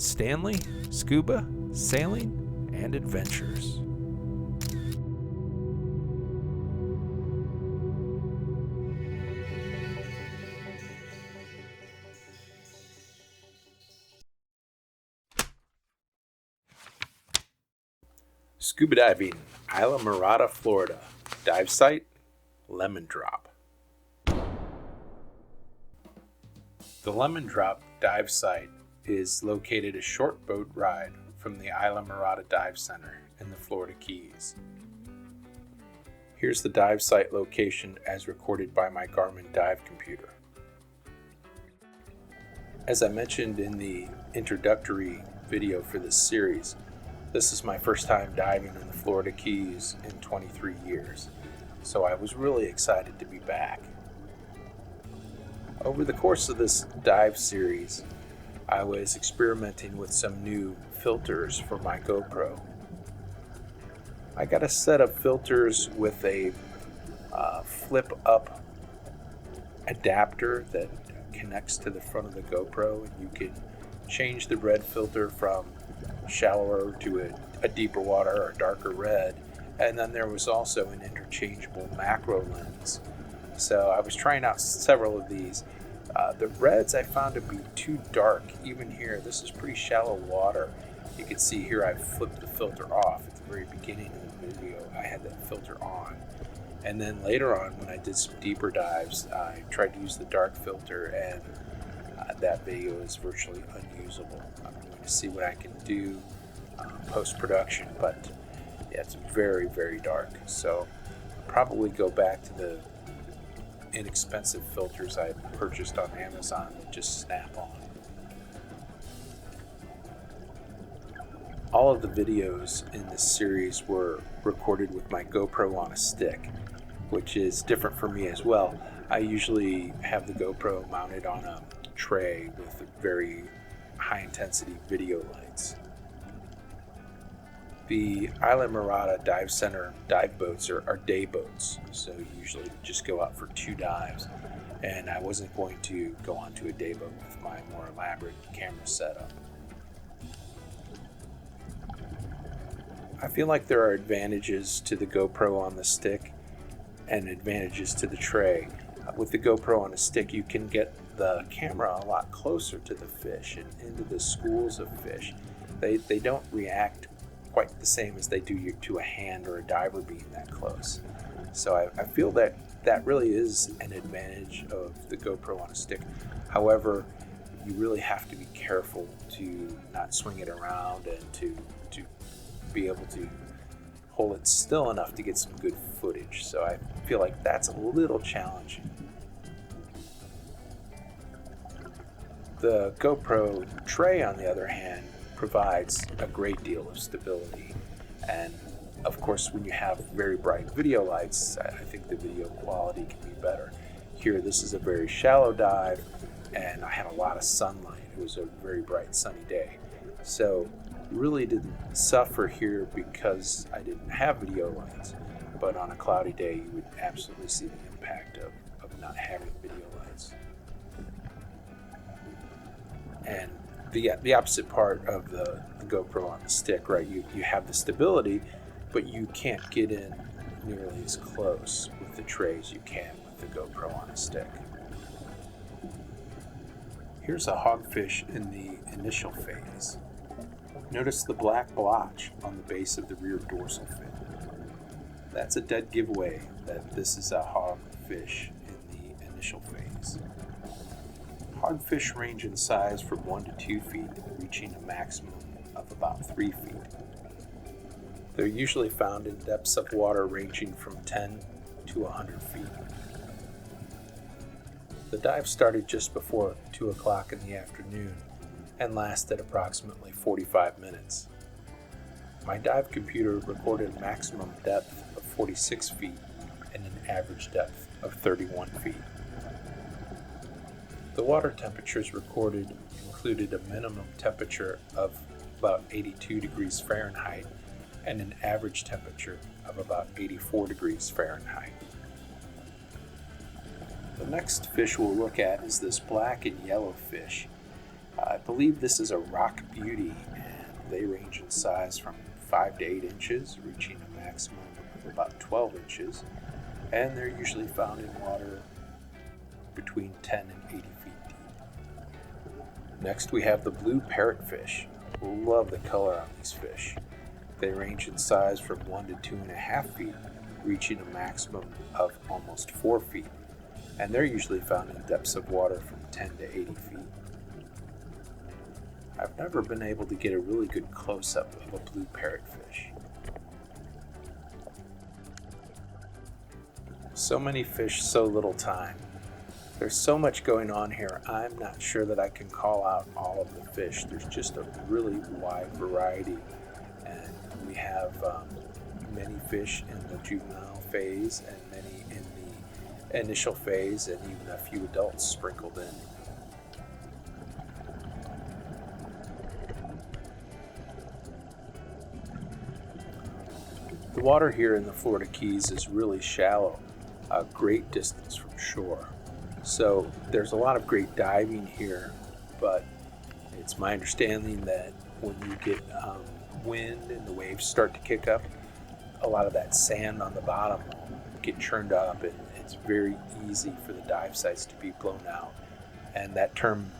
Stanley, Scuba, Sailing, and Adventures. Scuba diving, Islamorada, Florida. Dive site, Lemon Drop. The Lemon Drop dive site is located a short boat ride from the Islamorada Dive Center in the Florida Keys. Here's the dive site location as recorded by my Garmin dive computer. As I mentioned in the introductory video for this series, this is my first time diving in the Florida Keys in 23 years, so I was really excited to be back. Over the course of this dive series, I was experimenting with some new filters for my GoPro. I got a set of filters with a flip-up adapter that connects to the front of the GoPro, and you can change the red filter from shallower to a deeper water or darker red. And then there was also an interchangeable macro lens. So I was trying out several of these. The reds I found to be too dark. Even here, this is pretty shallow water. You can see here I flipped the filter off. At the very beginning of the video, I had that filter on. And then later on, when I did some deeper dives, I tried to use the dark filter, and that video is virtually unusable. I'm going to see what I can do post-production, but yeah, it's very, very dark. So I'll probably go back to the inexpensive filters I purchased on Amazon that just snap on. All of the videos in this series were recorded with my GoPro on a stick, which is different for me as well. I usually have the GoPro mounted on a tray with very high intensity video lights. The Islamorada Dive Center dive boats are day boats, so you usually just go out for 2 dives, and I wasn't going to go onto a day boat with my more elaborate camera setup. I feel like there are advantages to the GoPro on the stick and advantages to the tray. With the GoPro on a stick, you can get the camera a lot closer to the fish and into the schools of fish. They don't react quite the same as they do to a hand or a diver being that close. So I feel that really is an advantage of the GoPro on a stick. However, you really have to be careful to not swing it around and to be able to hold it still enough to get some good footage. So I feel like that's a little challenging. The GoPro tray, on the other hand, provides a great deal of stability. And of course, when you have very bright video lights, I think the video quality can be better. Here, this is a very shallow dive, and I had a lot of sunlight. It was a very bright sunny day. So really didn't suffer here because I didn't have video lights. But on a cloudy day, you would absolutely see the impact of not having video lights. And the opposite part of the GoPro on the stick, right? You have the stability, but you can't get in nearly as close with the tray as you can with the GoPro on a stick. Here's a hogfish in the initial phase. Notice the black blotch on the base of the rear dorsal fin. That's a dead giveaway that this is a hogfish in the initial phase. Hogfish range in size from 1 to 2 feet, reaching a maximum of about 3 feet. They're usually found in depths of water ranging from 10 to 100 feet. The dive started just before 2 o'clock in the afternoon and lasted approximately 45 minutes. My dive computer recorded a maximum depth of 46 feet and an average depth of 31 feet. The water temperatures recorded included a minimum temperature of about 82 degrees Fahrenheit and an average temperature of about 84 degrees Fahrenheit. The next fish we'll look at is this black and yellow fish. I believe this is a rock beauty, and they range in size from 5 to 8 inches, reaching a maximum of about 12 inches, and they're usually found in water between 10 and 80 feet deep. Next, we have the blue parrotfish. Love the color on these fish. They range in size from 1 to 2.5 feet, reaching a maximum of almost 4 feet, and they're usually found in depths of water from 10 to 80 feet. I've never been able to get a really good close-up of a blue parrotfish. So many fish, so little time. There's so much going on here, I'm not sure that I can call out all of the fish. There's just a really wide variety, and we have many fish in the juvenile phase and many in the initial phase, and even a few adults sprinkled in. The water here in the Florida Keys is really shallow, a great distance from shore. So there's a lot of great diving here, but it's my understanding that when you get wind and the waves start to kick up, a lot of that sand on the bottom will get churned up, and it's very easy for the dive sites to be blown out. And that term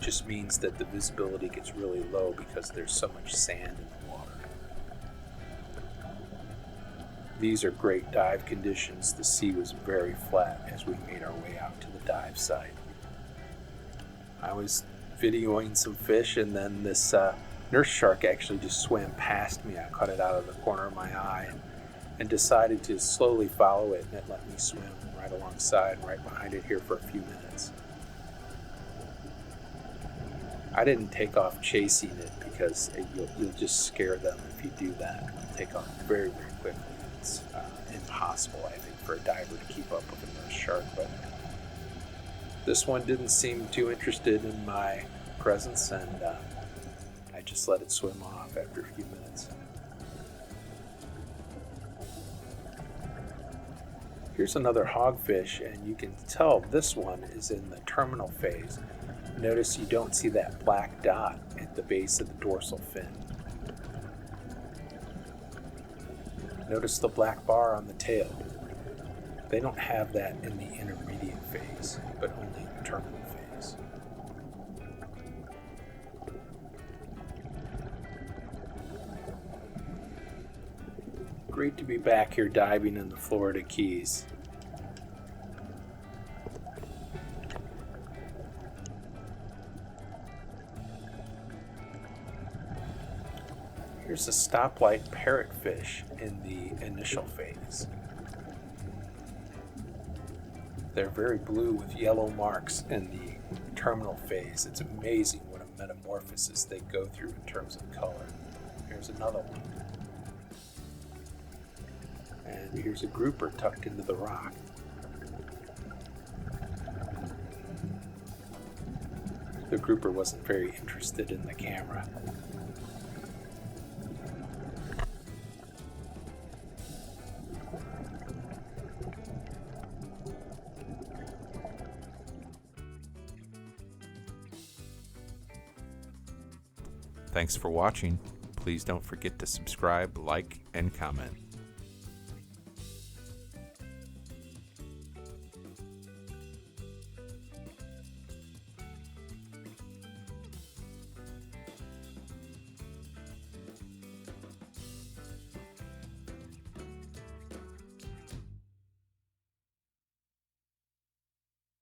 just means that the visibility gets really low because there's so much sand in the water. These are great dive conditions. The sea was very flat as we made our way out to the dive site. I was videoing some fish, and then this nurse shark actually just swam past me. I caught it out of the corner of my eye and decided to slowly follow it, and it let me swim right alongside, right behind it here for a few minutes. I didn't take off chasing it because you'll just scare them if you do that. It'll take off very, very quickly. It's impossible, I think, for a diver to keep up with a nurse shark, but this one didn't seem too interested in my presence, and I just let it swim off after a few minutes. Here's another hogfish, and you can tell this one is in the terminal phase. Notice you don't see that black dot at the base of the dorsal fin. Notice the black bar on the tail. They don't have that in the intermediate phase, but only in the terminal phase. Great to be back here diving in the Florida Keys. Here's a stoplight parrotfish in the initial phase. They're very blue with yellow marks in the terminal phase. It's amazing what a metamorphosis they go through in terms of color. Here's another one. And here's a grouper tucked into the rock. The grouper wasn't very interested in the camera. Thanks for watching. Please don't forget to subscribe, like, and comment.